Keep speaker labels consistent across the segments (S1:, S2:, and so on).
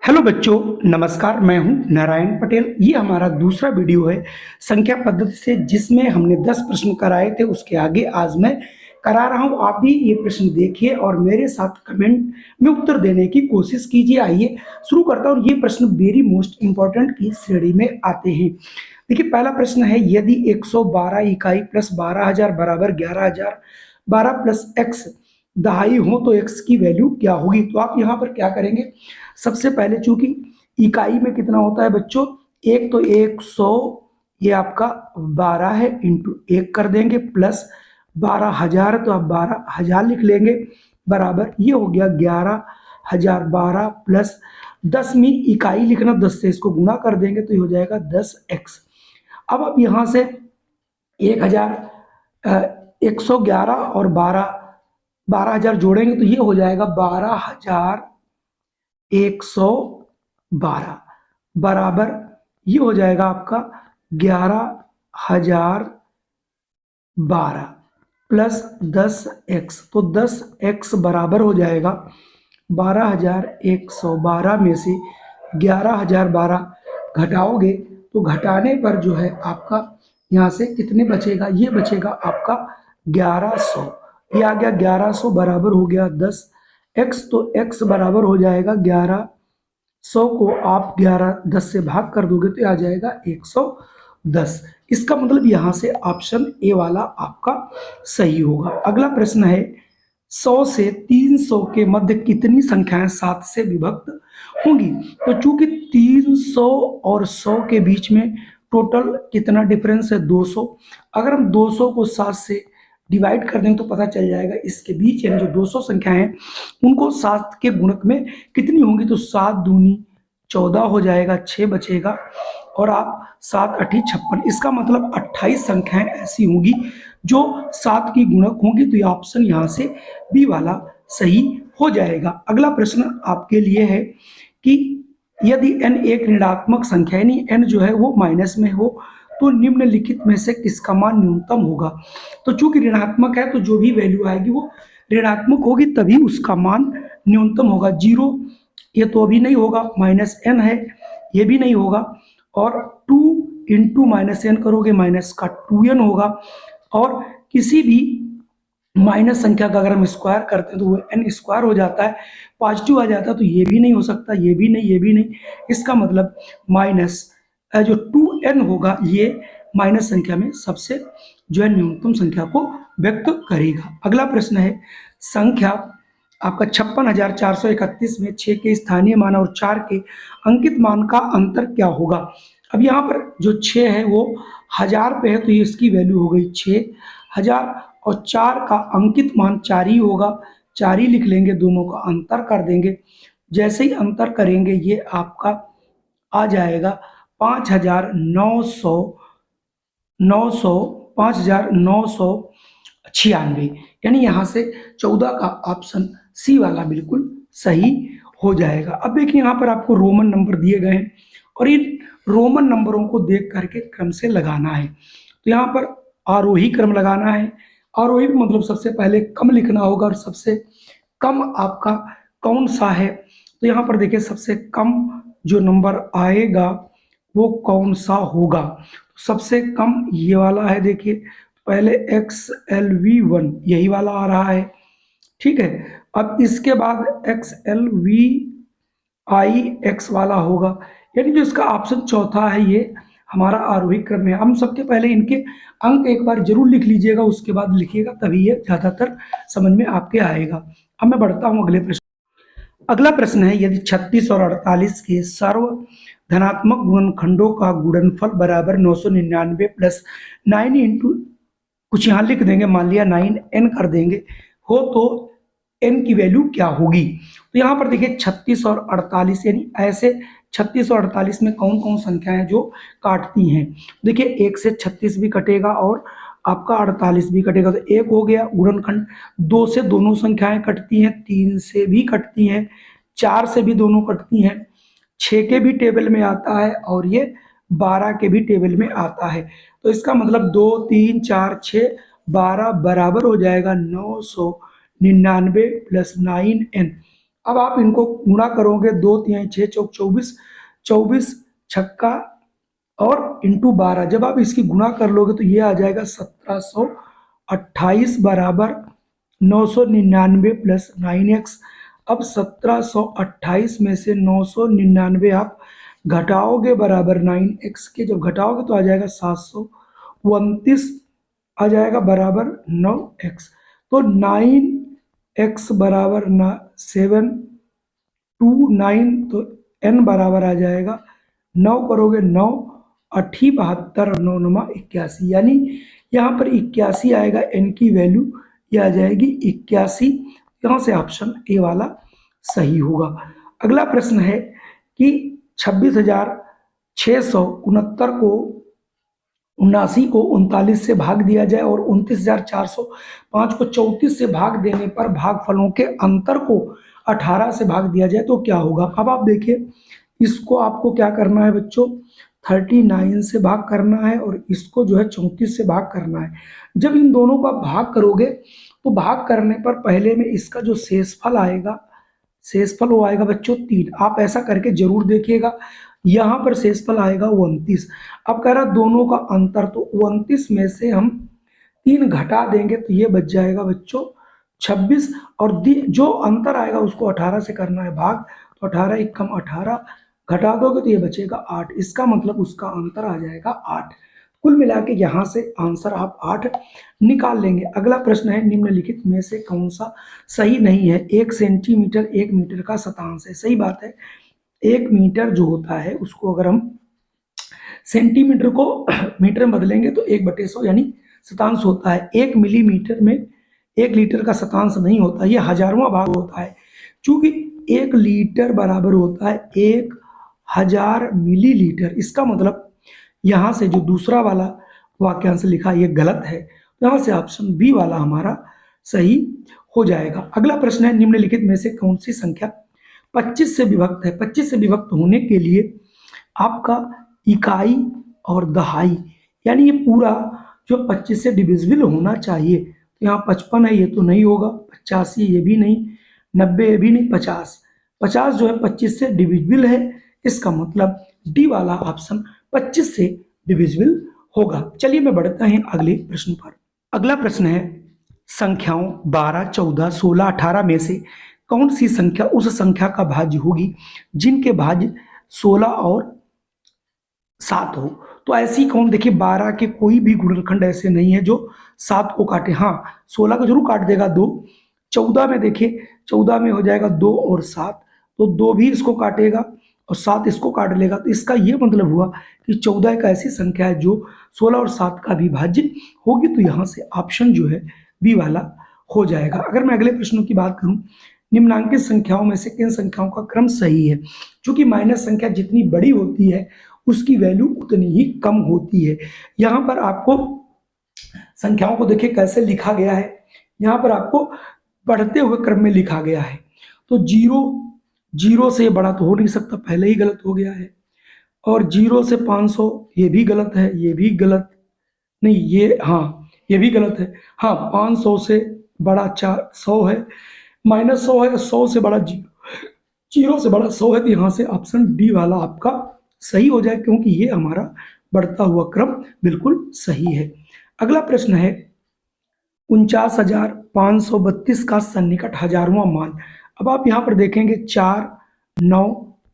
S1: Hello बच्चों, नमस्कार। मैं हूं नारायण पटेल। ये हमारा दूसरा वीडियो है संख्या पद्धति से, जिसमें हमने 10 प्रश्न कराए थे। उसके आगे आज मैं करा रहा हूं। आप भी ये प्रश्न देखिए और मेरे साथ कमेंट में उत्तर देने की कोशिश कीजिए। आइए शुरू करता हूं। ये प्रश्न वेरी मोस्ट इंपॉर्टेंट की श्रेणी में आते हैं। देखिए, पहला प्रश्न है, यदि 112 इकाई प्लस 12,000 बराबर 11,000 12 प्लस एक्स दहाई हो तो एक्स की वैल्यू क्या होगी। तो आप यहाँ पर क्या करेंगे, सबसे पहले चूंकि इकाई में कितना होता है बच्चों, एक तो 100, ये आपका 12 है, इंटू 1 कर देंगे, प्लस 12,000, तो आप 12,000 लिख लेंगे, बराबर ये हो गया 11,000। 12 प्लस 10वीं इकाई लिखना, 10 से इसको गुणा कर देंगे तो ये हो जाएगा 10x। अब आप यहाँ से 1,111 और 12,000 जोड़ेंगे तो ये हो जाएगा 12,112 बराबर ये हो जाएगा आपका 11,012 प्लस 10x। तो 10x बराबर हो जाएगा 12,112 में से 11,012 घटाओगे तो घटाने पर जो है आपका यहाँ से कितने बचेगा, ये बचेगा आपका 1100। ये आ गया 1100 बराबर हो गया 10x। तो x बराबर हो जाएगा 1100 को आप 10 से भाग कर दोगे तो आ जाएगा 110। इसका मतलब यहाँ से ऑप्शन ए वाला आपका सही होगा। अगला प्रश्न है, 100 से 300 के मध्य कितनी संख्याएं 7 से विभक्त होंगी। तो चूंकि 300 और 100 के बीच में टोटल कितना डिफरेंस है, 200। अगर हम 200 को 7 से डिवाइड कर देंगे तो पता चल जाएगा इसके बीच यानी जो 200 संख्याएं हैं उनको 7 के गुणक में कितनी होंगी। तो 7 दूनी 14 हो जाएगा, 6 बचेगा और आप 7 8 56। इसका मतलब 28 संख्याएं ऐसी होंगी जो 7 की गुणक होंगी। तो ये ऑप्शन यहाँ से बी वाला सही हो जाएगा। अगला प्रश्न आपके लिए है कि यदि n एक ऋणात्मक संख्या यानी n जो है वो माइनस में हो तो निम्नलिखित में से किसका मान न्यूनतम होगा। तो चूंकि ऋणात्मक है तो जो भी वैल्यू आएगी वो ऋणात्मक होगी, तभी उसका मान न्यूनतम होगा। 0 ये तो अभी नहीं होगा, माइनस n है ये भी नहीं होगा, और 2 इंटू माइनस n करोगे माइनस का 2n होगा, और किसी भी माइनस संख्या का अगर हम स्क्वायर करते हैं तो वो n स्क्वायर हो जाता है, पॉजिटिव आ जाता है। तो ये भी नहीं हो सकता, ये भी नहीं, ये भी नहीं। इसका मतलब माइनस जो 2n होगा ये माइनस संख्या में सबसे जो है न्यूनतम संख्या को व्यक्त करेगा। अगला प्रश्न है, संख्या आपका 56,431 में 6 के स्थानीय मान और 4 के अंकित मान का अंतर क्या होगा। अब यहाँ पर जो 6 है वो 1000 पे है तो ये इसकी वैल्यू हो गई 6,000, और 4 का अंकित मान 4 ही होगा, 4 ही लिख लेंगे, दोनों का अंतर कर देंगे। जैसे ही अंतर करेंगे ये आपका आ जाएगा 5,996, यानी यहाँ से 14 का ऑप्शन सी वाला बिल्कुल सही हो जाएगा। अब देखिए यहाँ पर आपको रोमन नंबर दिए गए हैं और इन रोमन नंबरों को देख करके क्रम से लगाना है। तो यहाँ पर आरोही क्रम लगाना है। आरोही मतलब सबसे पहले कम लिखना होगा, और सबसे कम आपका कौन सा है। तो यहाँ पर देखिए सबसे कम जो नंबर आएगा वो कौन सा होगा। सबसे कम ये वाला है, देखिए पहले XLV1 यही वाला आ रहा है, ठीक है। अब इसके बाद XLVIX वाला होगा, यानी जो इसका ऑप्शन चौथा है ये हमारा आरोही क्रम है। हम सबके पहले इनके अंक एक बार जरूर लिख लीजिएगा, उसके बाद लिखिएगा, तभी ये ज्यादातर समझ में आपके आएगा। अब मैं बढ़ता हूँ अगले प्रश्न। अगला प्रश्न है, यदि 36 और 48 के सर्व धनात्मक गुणनखंडों का गुणनफल बराबर 999 प्लस 9 इंटू कुछ यहाँ लिख देंगे, मान लिया 9n कर देंगे हो तो n की वैल्यू क्या होगी। तो यहाँ पर देखिए 36 और 48, यानी ऐसे 36 और 48 में कौन कौन संख्याएं जो काटती हैं। देखिए 1 से 36 भी कटेगा और आपका 48 भी कटेगा, तो 1 हो गया गुणनखंड। 2 से दोनों संख्याएं कटती हैं, 3 से भी कटती हैं, 4 से भी दोनों कटती हैं, 6 के भी टेबल में आता है और ये 12 के भी टेबल में आता है। तो इसका मतलब 2 3 4 6 12 बराबर हो जाएगा 999 प्लस 9n। अब आप इनको गुणा करोगे, 2 3 6 चौक 24, 24 छक्का और इंटू 12, जब आप इसकी गुणा कर लोगे तो ये आ जाएगा 1728 बराबर 999 प्लस 9x। अब 1728 में से 999 आप घटाओगे बराबर 9x के, जब घटाओगे तो आ जाएगा 729 आ जाएगा बराबर 9x। तो 9x बराबर 729, तो n बराबर आ जाएगा 9 करोगे 9 8 72 और 9 9 81, यानी यहाँ पर 81 आएगा, n की वैल्यू ये आ जाएगी 81। यहाँ से ऑप्शन ए वाला सही होगा। अगला प्रश्न है कि 26,669 को 79 को 39 से भाग दिया जाए और 29,405 को 34 से भाग देने पर भागफलों के अंतर को 18 से भाग दिया जाए तो क्या होगा। अब आप देखिए, इसको आपको क्या करना है बच्चों, 39 से भाग करना है और इसको जो है 34 से भाग करना है। जब इन दोनों का भाग करोगे तो भाग करने पर पहले में इसका जो शेषफल आएगा, शेषफल वो आएगा बच्चों 3। आप ऐसा करके जरूर देखिएगा, यहाँ पर शेषफल आएगा 29। अब कह रहा दोनों का अंतर, तो 29 में से हम 3 घटा देंगे तो ये बच जाएगा बच्चों 26, और जो अंतर आएगा उसको 18 से करना है भाग, तो 18 1 कम 18 घटा दोगे तो ये बचेगा 8। इसका मतलब उसका अंतर आ जाएगा 8। कुल मिला के यहाँ से आंसर आप 8 निकाल लेंगे। अगला प्रश्न है, निम्नलिखित में से कौन सा सही नहीं है। 1 सेंटीमीटर 1 मीटर का शतांश है, सही बात है। 1 मीटर जो होता है उसको अगर हम सेंटीमीटर को मीटर में बदलेंगे तो 1/100 यानी शतांश होता है। 1 मिलीमीटर में 1 लीटर का शतांश नहीं होता, ये हजारवां भाग होता है। चूंकि 1 लीटर बराबर होता है 1000 मिलीलीटर, इसका मतलब यहाँ से जो दूसरा वाला वाक्यांश लिखा ये गलत है, तो यहाँ से ऑप्शन बी वाला हमारा सही हो जाएगा। अगला प्रश्न है, निम्नलिखित में से कौन सी संख्या 25 से विभक्त है। 25 से विभक्त होने के लिए आपका इकाई और दहाई, यानी ये पूरा जो 25 से डिविजिबल होना चाहिए, तो यहाँ 55 है, ये तो नहीं होगा। 85 ये भी नहीं, 90 ये भी नहीं, 50 जो है 25 से डिविजिबल है, इसका मतलब डी वाला ऑप्शन 25 से डिविजिबल होगा। चलिए मैं बढ़ता हैं अगले प्रश्न पर। अगला प्रश्न है, संख्याओं 12 14 16 18 में से कौन सी संख्या उस संख्या का भाज्य होगी जिनके भाज्य 16 और 7 हो। तो ऐसी कौन, देखिए 12 के कोई भी गुणनखंड ऐसे नहीं है जो 7 को काटे। हाँ 16 को जरूर काट देगा 2। 14 में देखिए, 14 में हो जाएगा 2 और 7, तो 2 भी इसको काटेगा और 7 इसको काट लेगा। तो इसका ये मतलब हुआ कि 14 एक ऐसी संख्या है जो 16 और 7 का भी भाज्य होगी। तो यहाँ से ऑप्शन जो है बी वाला हो जाएगा। अगर मैं अगले प्रश्नों की बात करूं, निम्नांकित संख्याओं में से किन संख्याओं का क्रम सही है। चूंकि माइनस संख्या जितनी बड़ी होती है उसकी वैल्यू उतनी ही कम होती है। यहाँ पर आपको संख्याओं को देखिए कैसे लिखा गया है, यहाँ पर आपको बढ़ते हुए क्रम में लिखा गया है। तो 0 से बड़ा तो हो नहीं सकता, पहले ही गलत हो गया है। और 0 से 500 ये भी गलत है, ये भी गलत नहीं, ये हाँ ये भी गलत है। हाँ 500 से बड़ा 100 है, -100 है, 100 से बड़ा 0 से बड़ा 100 है। तो यहाँ से ऑप्शन डी वाला आपका सही हो जाए, क्योंकि ये हमारा बढ़ता हुआ क्रम बिल्कुल सही है। अगला प्रश्न है, 49,532 का सन्निकट हजारवां मान। अब आप यहाँ पर देखेंगे 4 9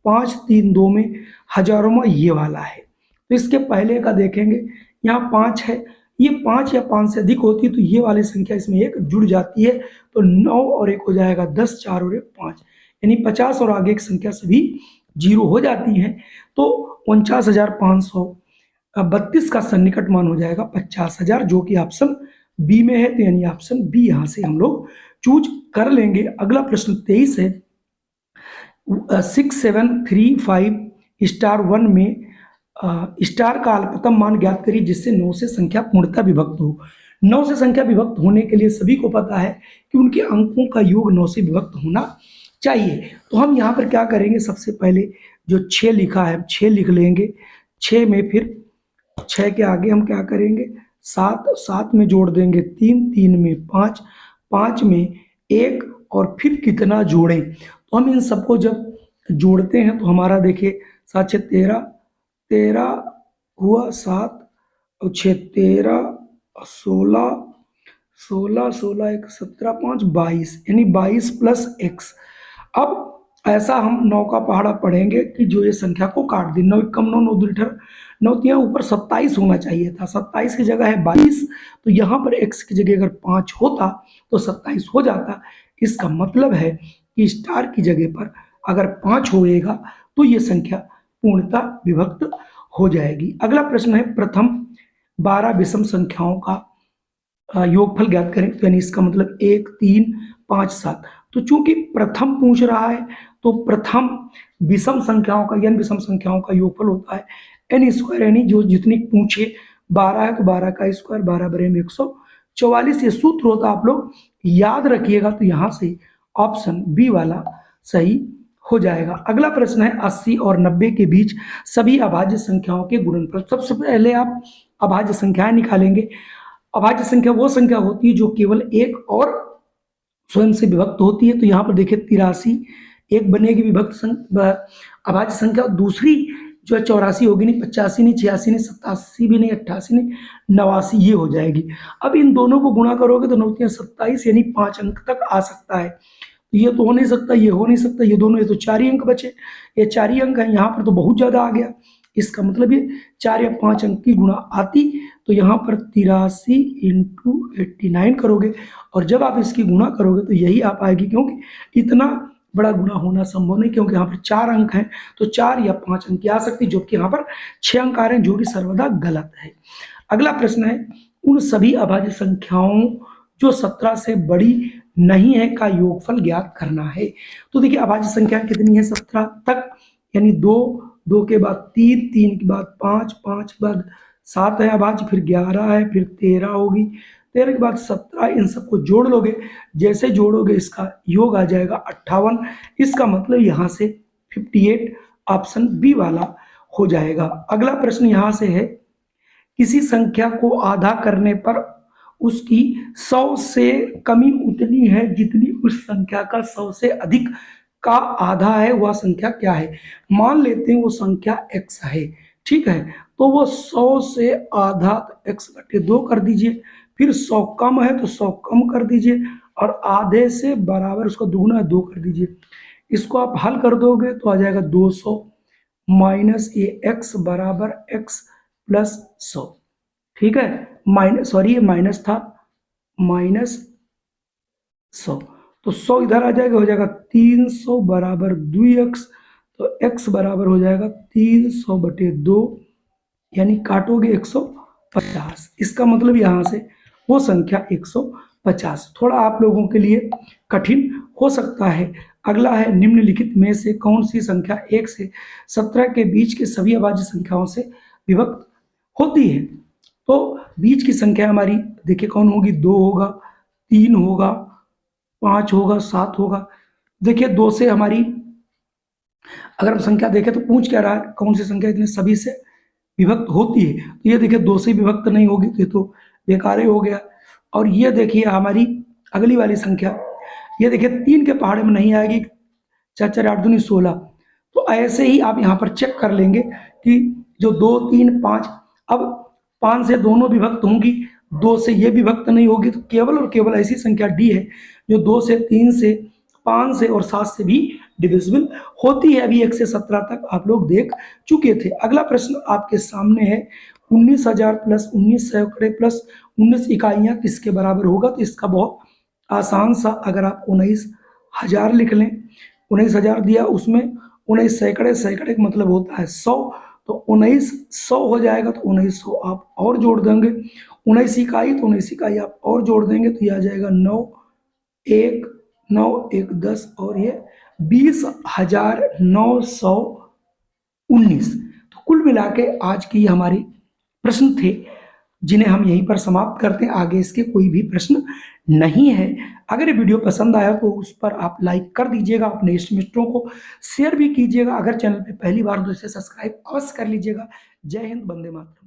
S1: 5 3 2 में हजारवां ये वाला है। तो इसके पहले का देखेंगे, यहाँ 5 है, ये 5 या 5 से अधिक होती है तो ये वाली संख्या इसमें एक जुड़ जाती है, तो 9 और 1 हो जाएगा 10, 4 और 1 5, यानी 50 और आगे की संख्या सभी 0 हो जाती हैं। तो 49,532 का सन्निकट मान हो जाएगा 50,000, जो कि ऑप्शन बी में है। तो यानी ऑप्शन बी यहाँ से हम लोग चूज कर लेंगे। अगला प्रश्न 23 है, 6735*1 में स्टार का अल्पतम मान ज्ञात करिए जिससे 9 से संख्या पूर्णतः विभक्त हो। 9 से संख्या विभक्त होने के लिए सभी को पता है कि उनके अंकों का योग 9 से विभक्त होना चाहिए। तो हम यहाँ पर क्या करेंगे, सबसे पहले जो 6 लिखा है 6 लिख लेंगे। 6 में फिर 6 के आगे हम क्या करेंगे, 7 में जोड़ देंगे 3 में 5 में 1 और फिर कितना जोड़ें, तो हम इन सबको जब जोड़ते हैं तो हमारा देखिए 7 6 13, 13 हुआ 7 और 6 13, 16, 16 16 1 17 5 22, यानी 22 प्लस x। अब ऐसा हम 9 का पहाड़ा पढ़ेंगे कि जो ये संख्या को काट दे। 9 कम 9 9 दूठर 9 तिया ऊपर 27 होना चाहिए था, 27 की जगह है 22, तो यहाँ पर x की जगह अगर 5 होता तो 27 हो जाता। इसका मतलब है कि स्टार की जगह पर अगर 5 होएगा तो ये संख्या पूर्णतः विभक्त हो जाएगी। अगला प्रश्न है प्रथम 12 विषम संख्याओं का योगफल ज्ञात करें। तो यानी इसका मतलब 1 3 5 7। तो चूंकि प्रथम पूछ रहा है तो प्रथम विषम संख्याओं का यानी विषम संख्याओं का योगफल होता है एन स्क्वायर, यानी जो जितनी पूछे 12 है तो 12 का स्क्वायर, 12 बरे में 144। ये सूत्र होता है, आप लोग याद रखिएगा। तो यहाँ से ऑप्शन बी वाला सही हो जाएगा। अगला प्रश्न है 80 और 90 के बीच सभी अभाज्य संख्याओं के गुणनफल। सबसे पहले आप अभाज्य संख्याएं निकालेंगे। अभाज्य संख्या वो संख्या होती है जो केवल एक और स्वयं से विभक्त होती है। तो यहाँ पर देखिए 83 एक बनेगी विभक्त अभाज्य संख्या, दूसरी जो है 84 होगी, नहीं 85 नहीं 86 नहीं 87 भी नहीं 88 नहीं 89, ये हो जाएगी। अब इन दोनों को गुणा करोगे तो 9 तिया 27, यानी 5 अंक तक आ सकता है। ये तो हो नहीं सकता, ये हो नहीं सकता, ये दोनों, ये तो 4 ही अंक बचे, ये 4 ही अंक है। यहाँ पर तो बहुत ज्यादा आ गया, इसका मतलब ये 4 या 5 अंक की गुणा आती। तो यहाँ पर 83 इंटू 89 करोगे और जब आप इसकी गुणा करोगे तो यही आ पाएगी, क्योंकि इतना बड़ा गुणा होना संभव नहीं, क्योंकि यहाँ पर 4 अंक हैं तो 4 या 5 अंक की आ सकती, जो कि यहाँ पर 6 अंक आ रहे हैं, जो कि सर्वदा गलत है। अगला प्रश्न है उन सभी अभाज्य संख्याओं जो 17 से बड़ी नहीं है का योगफल ज्ञात करना है। तो देखिए अभाज्य संख्या कितनी है 17 तक, यानी 2 2 के बाद 3 3 के बाद 5 5 के बाद 7 है अभाज्य, फिर 11 है, फिर 13 होगी, 13 के बाद 17, इन सबको जोड़ लोगे, जैसे जोड़ोगे इसका योग आ जाएगा 58। इसका मतलब यहाँ से 58 ऑप्शन बी वाला हो जाएगा। अगला प्रश्न यहाँ से है किसी संख्या को आधा करने पर उसकी 100 से कमी उतनी है जितनी उस संख्या का 100 से अधिक का आधा है, वह संख्या क्या है। मान लेते हैं वो संख्या x है, ठीक है, तो वो 100 से आधा x बटे 2 कर दीजिए, फिर 100 कम है तो 100 कम कर दीजिए और आधे से बराबर उसका दुगुना 2 कर दीजिए। इसको आप हल कर दोगे तो आ जाएगा 200 माइनस ये x बराबर x प्लस 100, ठीक है, माइनस, सॉरी ये माइनस था, माइनस 100, तो 100 इधर आ जाएगा, हो जाएगा 300 बराबर 2x, तो x बराबर हो जाएगा 300 बटे 2, यानी काटोगे 150। इसका मतलब यहाँ से वो संख्या 150। थोड़ा आप लोगों के लिए कठिन हो सकता है। अगला है निम्नलिखित में से कौन सी संख्या 1 से 17 के बीच के सभी अभाज्य संख्याओं से विभक्त होती है। तो बीच की संख्या हमारी देखिए कौन होगी, 2 होगा, 3 होगा, 5 होगा, 7 होगा। देखिए 2 से हमारी अगर हम संख्या देखें तो पूछ क्या रहा है, कौन सी संख्या इतने सभी से विभक्त होती है। तो ये देखिए 2 से विभक्त नहीं होगी तो ये तो बेकार ही हो गया। और ये देखिए हमारी अगली वाली संख्या, ये देखिए 3 के पहाड़े में नहीं आएगी, 4 4 8 दूनी 16। तो ऐसे ही आप यहाँ पर चेक कर लेंगे कि जो 2 3 5, अब 5 से दोनों विभक्त होंगी, 2 से ये विभक्त नहीं होगी, तो केवल और केवल ऐसी संख्या डी है जो 2 से 3 से 5 से और 7 से भी डिविजिबल होती है। अभी 1 से 17 तक आप लोग देख चुके थे। अगला प्रश्न आपके सामने है 19,000 प्लस 19 सैकड़े प्लस 19 इकाइयाँ किसके बराबर होगा। तो इसका बहुत आसान सा, अगर आप 19,000 लिख लें, 19,000 दिया, उसमें 19 सैकड़े, सैकड़े का मतलब होता है 100, तो 1900 हो जाएगा। तो 1900 आप और जोड़ देंगे, 19 इकाई तो 19 इकाई आप और जोड़ देंगे, तो ये आ जाएगा 9 1 9 1 10 और ये 20,919। तो कुल मिला के आज की हमारी प्रश्न थे जिन्हें हम यहीं पर समाप्त करते हैं। आगे इसके कोई भी प्रश्न नहीं है। अगर ये वीडियो पसंद आया तो उस पर आप लाइक कर दीजिएगा, अपने इष्ट मित्रों को शेयर भी कीजिएगा। अगर चैनल पे पहली बार तो इसे सब्सक्राइब अवश्य कर लीजिएगा। जय हिंद, वंदे मातरम।